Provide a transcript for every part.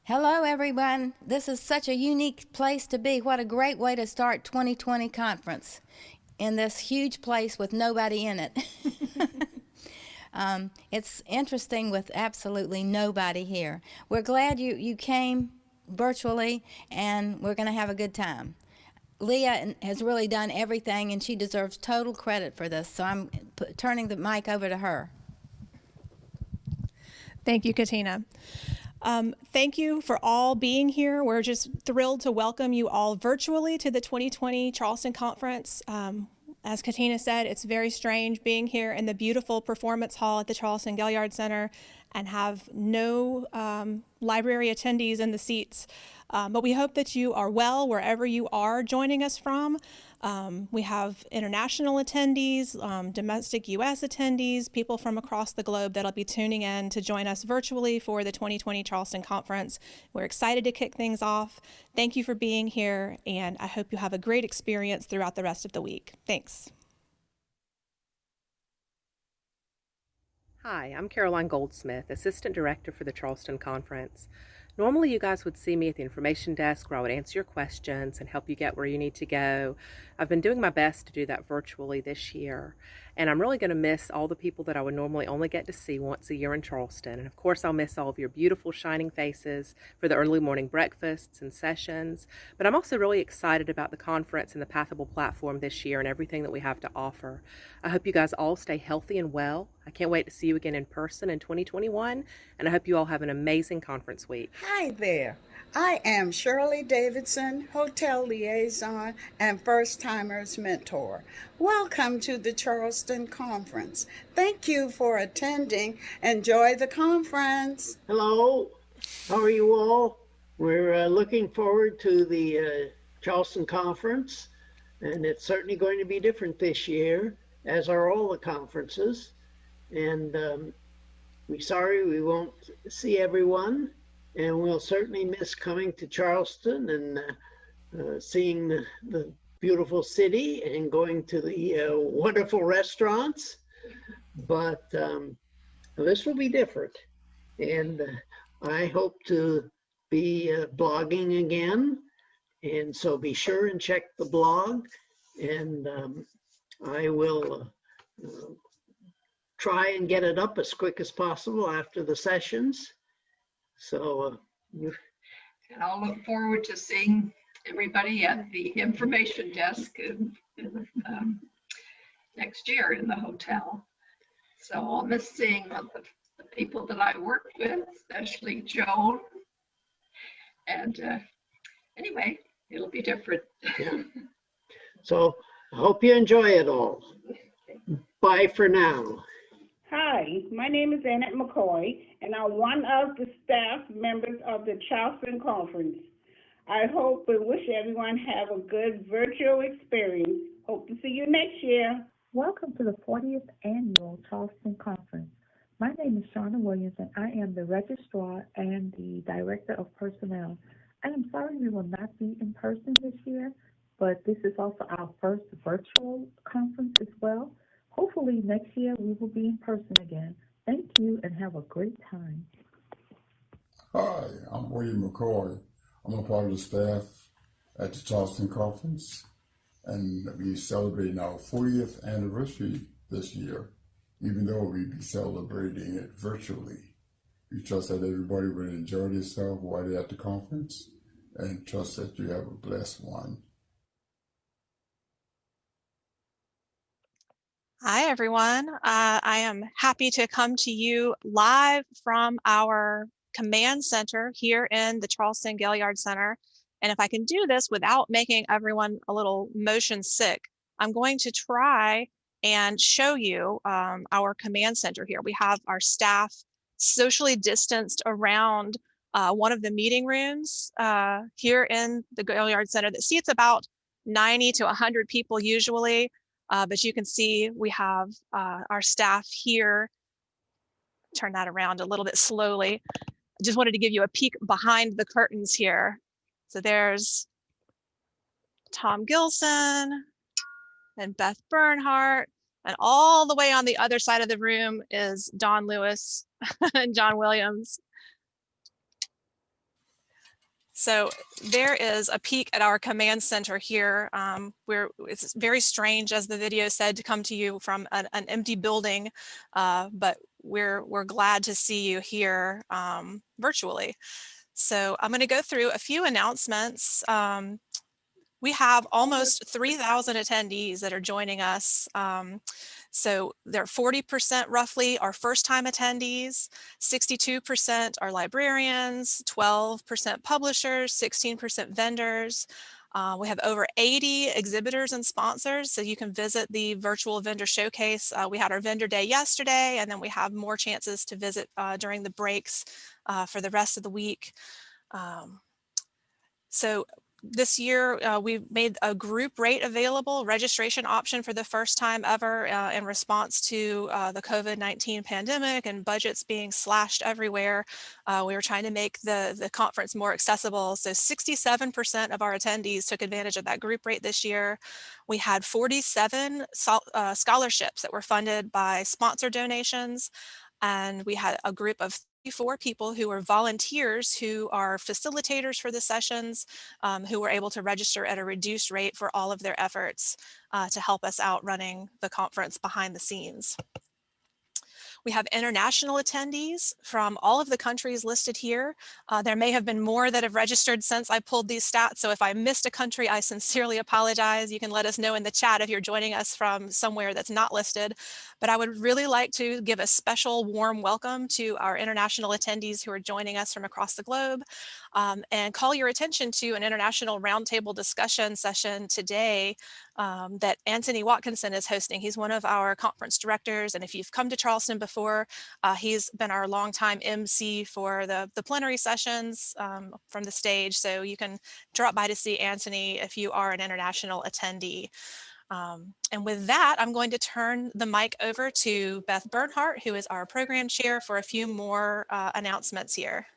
Hello, everyone. This is such a unique place to be. What a great way to start 2020 conference in this huge place with nobody in it. It's interesting with absolutely nobody here. We're glad you came virtually, and we're going to have a good time. Leah has really done everything, and she deserves total credit for this. So I'm turning the mic over to her. Thank you, Katina. Thank you for all being here. We're just thrilled to welcome you all virtually to the 2020 Charleston Conference. As Katina said, it's very strange being here in the beautiful performance hall at the Charleston Gaillard Center and have no library attendees in the seats. But we hope that you are well wherever you are joining us from. We have international attendees, domestic U.S. attendees, people from across the globe that'll be tuning in to join us virtually for the 2020 Charleston Conference. We're excited to kick things off. Thank you for being here, and I hope you have a great experience throughout the rest of the week. Thanks. Hi, I'm Caroline Goldsmith, Assistant Director for the Charleston Conference. Normally you guys would see me at the information desk where I would answer your questions and help you get where you need to go. I've been doing my best to do that virtually this year, and I'm really going to miss all the people that I would normally only get to see once a year in Charleston. And of course I'll miss all of your beautiful shining faces for the early morning breakfasts and sessions. But I'm also really excited about the conference and the Pathable platform this year and everything that we have to offer. I hope you guys all stay healthy and well. I can't wait to see you again in person in 2021, and I hope you all have an amazing conference week. Hi there. I am Shirley Davidson, Hotel Liaison and First Timers Mentor. Welcome to the Charleston Conference. Thank you for attending. Enjoy the conference. Hello, how are you all? We're looking forward to the Charleston Conference, and it's certainly going to be different this year, as are all the conferences. And we're sorry we won't see everyone, and we'll certainly miss coming to Charleston and seeing the beautiful city and going to the wonderful restaurants. But this will be different, and I hope to be blogging again. And so be sure and check the blog, and I will try and get it up as quick as possible after the sessions. So and I'll look forward to seeing everybody at the information desk next year in the hotel. So I'll miss seeing the people that I worked with, especially Joan. And anyway, it'll be different. yeah. So I hope you enjoy it all. Bye for now. Hi, my name is Annette McCoy, and I'm one of the staff members of the Charleston Conference. I hope and wish everyone have a good virtual experience. Hope to see you next year. Welcome to the 40th Annual Charleston Conference. My name is Shauna Williams, and I am the Registrar and the Director of Personnel. I am sorry we will not be in person this year, but this is also our first virtual conference as well. Hopefully next year we will be in person again. Thank you and have a great time. Hi, I'm William McCoy. I'm a part of the staff at the Charleston Conference, and we're celebrating our 40th anniversary this year, even though we'll be celebrating it virtually. We trust that everybody will enjoy themselves while they're at the conference, and trust that you have a blessed one. Hi, everyone. I am happy to come to you live from our command center here in the Charleston Gaillard Center. And if I can do this without making everyone a little motion sick, I'm going to try and show you our command center here. We have our staff socially distanced around one of the meeting rooms here in the Gaillard Center that seats about 90 to 100 people usually. But you can see we have our staff here. Turn that around a little bit slowly. I just wanted to give you a peek behind the curtains here. So there's Tom Gilson and Beth Bernhardt, and all the way on the other side of the room is Don Lewis and John Williams. So there is a peek at our command center here. It's very strange, as the video said, to come to you from an empty building, but we're glad to see you here virtually. So I'm going to go through a few announcements. We have almost 3,000 attendees that are joining us. So they're 40% roughly are first-time attendees, 62% are librarians, 12% publishers, 16% vendors. We have over 80 exhibitors and sponsors, so you can visit the virtual vendor showcase. We had our vendor day yesterday, and then we have more chances to visit during the breaks for the rest of the week. So this year, we made a group rate available, registration option for the first time ever in response to the COVID-19 pandemic and budgets being slashed everywhere. We were trying to make the conference more accessible. So 67% of our attendees took advantage of that group rate this year. We had 47 scholarships that were funded by sponsor donations. And we had a group of 34 people who were volunteers who are facilitators for the sessions, who were able to register at a reduced rate for all of their efforts to help us out running the conference behind the scenes. We have international attendees from all of the countries listed here. There may have been more that have registered since I pulled these stats, so if I missed a country, I sincerely apologize. You can let us know in the chat if you're joining us from somewhere that's not listed. But I would really like to give a special warm welcome to our international attendees who are joining us from across the globe, and call your attention to an international roundtable discussion session today that Anthony Watkinson is hosting. He's one of our conference directors, and if you've come to Charleston before, he's been our longtime MC for the plenary sessions from the stage, so you can drop by to see Anthony if you are an international attendee. And with that, I'm going to turn the mic over to Beth Bernhardt, who is our program chair, for a few more announcements here.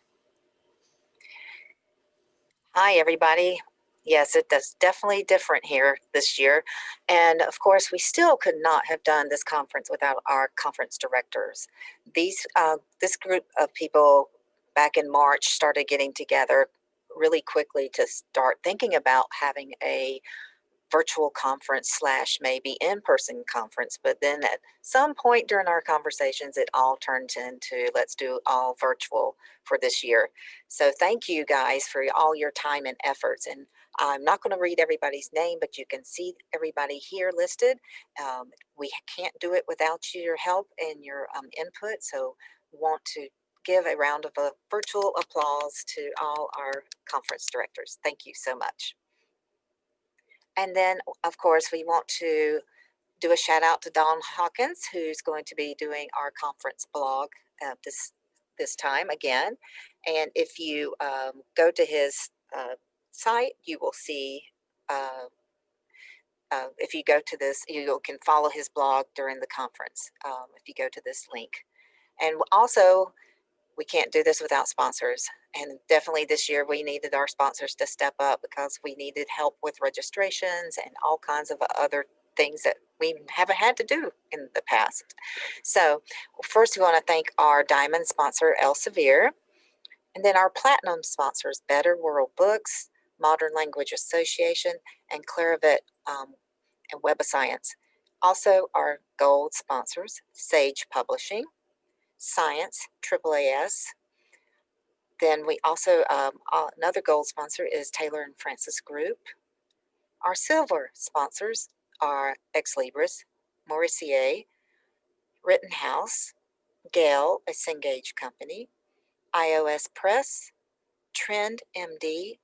Hi, everybody. Yes, it's definitely different here this year. And of course, we still could not have done this conference without our conference directors. This group of people back in March started getting together really quickly to start thinking about having a virtual conference / maybe in-person conference. But then at some point during our conversations, it all turned into let's do all virtual for this year. So thank you guys for all your time and efforts. And I'm not going to read everybody's name, but you can see everybody here listed. We can't do it without your help and your input. So want to give a round of a virtual applause to all our conference directors. Thank you so much. And then, of course, we want to do a shout out to Don Hawkins, who's going to be doing our conference blog this time again. And if you go to his site, you will see, if you go to this, you can follow his blog during the conference if you go to this link. And also, we can't do this without sponsors. And definitely this year we needed our sponsors to step up because we needed help with registrations and all kinds of other things that we haven't had to do in the past. So first we want to thank our diamond sponsor, Elsevier, and then our platinum sponsors, Better World Books, Modern Language Association, and Clarivet and Web of Science. Also our gold sponsors, Sage Publishing, Science, AAAS. Then we also, another gold sponsor is Taylor and Francis Group. Our silver sponsors are Ex Libris, Mauricie, Rittenhouse, Gale, a Cengage company, iOS Press, Trend MD,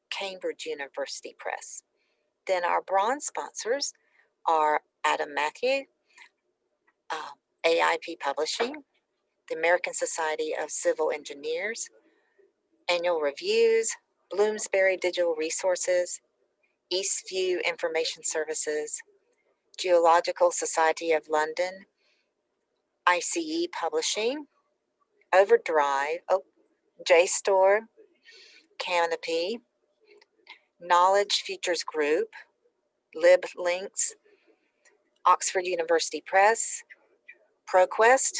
Cambridge University Press. Then our bronze sponsors are Adam Matthew, AIP Publishing, the American Society of Civil Engineers, Annual Reviews, Bloomsbury Digital Resources, Eastview Information Services, Geological Society of London, ICE Publishing, Overdrive, JSTOR, Canopy, Knowledge Futures Group, LibLinks, Oxford University Press, ProQuest,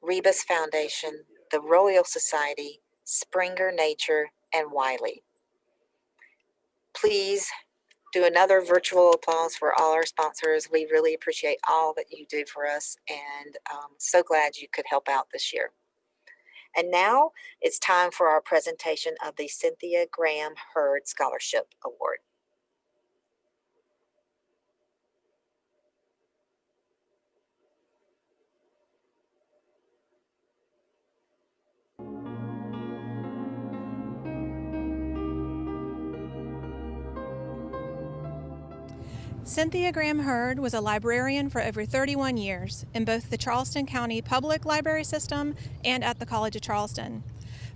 Rebus Foundation, the Royal Society, Springer Nature, and Wiley. please do another virtual applause for all our sponsors. We really appreciate all that you do for us, and so glad you could help out this year. And now it's time for our presentation of the Cynthia Graham Hurd Scholarship Award. Cynthia Graham Hurd was a librarian for over 31 years in both the Charleston County Public Library System and at the College of Charleston.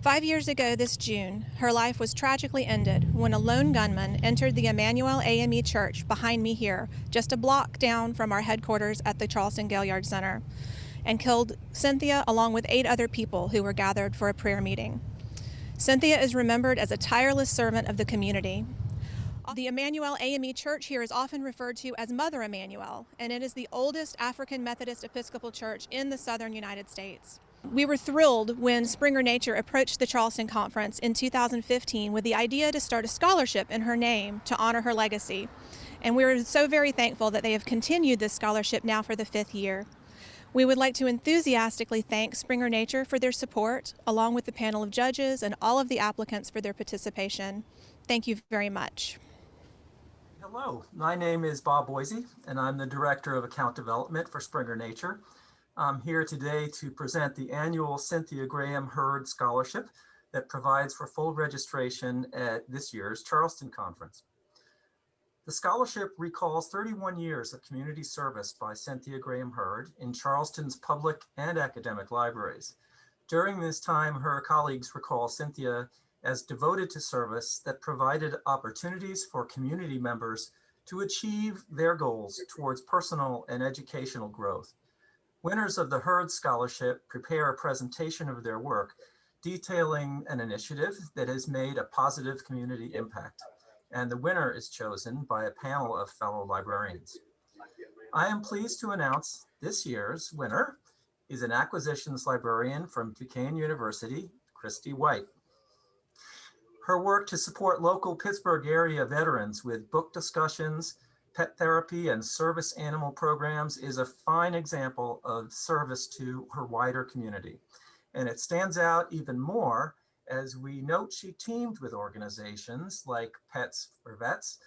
5 years ago this June, her life was tragically ended when a lone gunman entered the Emmanuel AME Church behind me here, just a block down from our headquarters at the Charleston Galliard Center, and killed Cynthia along with 8 other people who were gathered for a prayer meeting. Cynthia is remembered as a tireless servant of the community. The Emmanuel AME Church here is often referred to as Mother Emmanuel, and it is the oldest African Methodist Episcopal Church in the southern United States. We were thrilled when Springer Nature approached the Charleston Conference in 2015 with the idea to start a scholarship in her name to honor her legacy. And we are so very thankful that they have continued this scholarship now for the 5th year. We would like to enthusiastically thank Springer Nature for their support, along with the panel of judges and all of the applicants for their participation. Thank you very much. Hello, my name is Bob Boise, and I'm the Director of Account Development for Springer Nature. I'm here today to present the annual Cynthia Graham Hurd Scholarship that provides for full registration at this year's Charleston Conference. The scholarship recalls 31 years of community service by Cynthia Graham Hurd in Charleston's public and academic libraries. During this time, her colleagues recall Cynthia as devoted to service that provided opportunities for community members to achieve their goals towards personal and educational growth. Winners of the Hurd Scholarship prepare a presentation of their work detailing an initiative that has made a positive community impact, and the winner is chosen by a panel of fellow librarians. I am pleased to announce this year's winner is an acquisitions librarian from Duquesne University, Christy White. Her work to support local Pittsburgh area veterans with book discussions, pet therapy, and service animal programs is a fine example of service to her wider community. And it stands out even more as we note she teamed with organizations like Pets for Vets,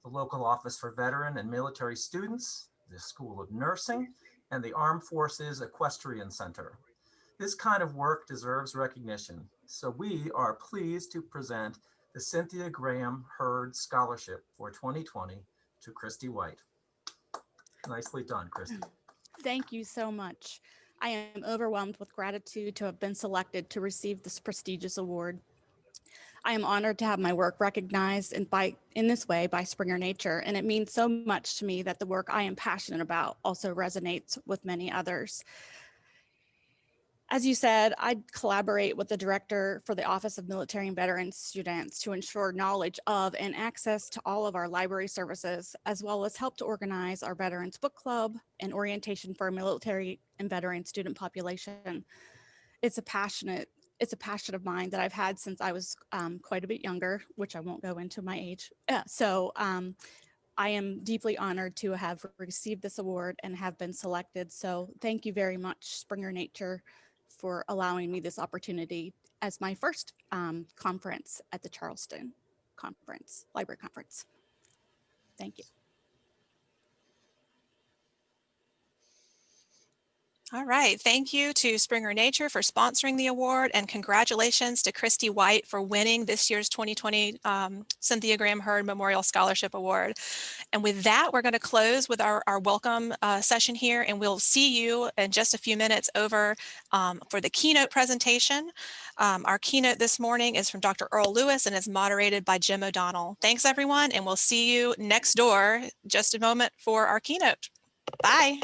the local Office for Veteran and Military Students, the School of Nursing, and the Armed Forces Equestrian Center. This kind of work deserves recognition, so we are pleased to present the Cynthia Graham Hurd Scholarship for 2020 to Christy White. Nicely done, Christy. Thank you so much. I am overwhelmed with gratitude to have been selected to receive this prestigious award. I am honored to have my work recognized in this way by Springer Nature, and it means so much to me that the work I am passionate about also resonates with many others. As you said, I collaborate with the director for the Office of Military and Veteran Students to ensure knowledge of and access to all of our library services, as well as help to organize our Veterans Book Club and orientation for our military and veteran student population. It's a passion of mine that I've had since I was quite a bit younger, which I won't go into my age. I am deeply honored to have received this award and have been selected. So thank you very much, Springer Nature, for allowing me this opportunity as my first conference at the Charleston Library Conference. Thank you. All right, thank you to Springer Nature for sponsoring the award, and congratulations to Christy White for winning this year's 2020 Cynthia Graham Hurd Memorial Scholarship Award. And with that, we're going to close with our welcome session here, and we'll see you in just a few minutes over for the keynote presentation. Our keynote this morning is from Dr. Earl Lewis and is moderated by Jim O'Donnell. Thanks, everyone, and we'll see you next door just a moment for our keynote. Bye.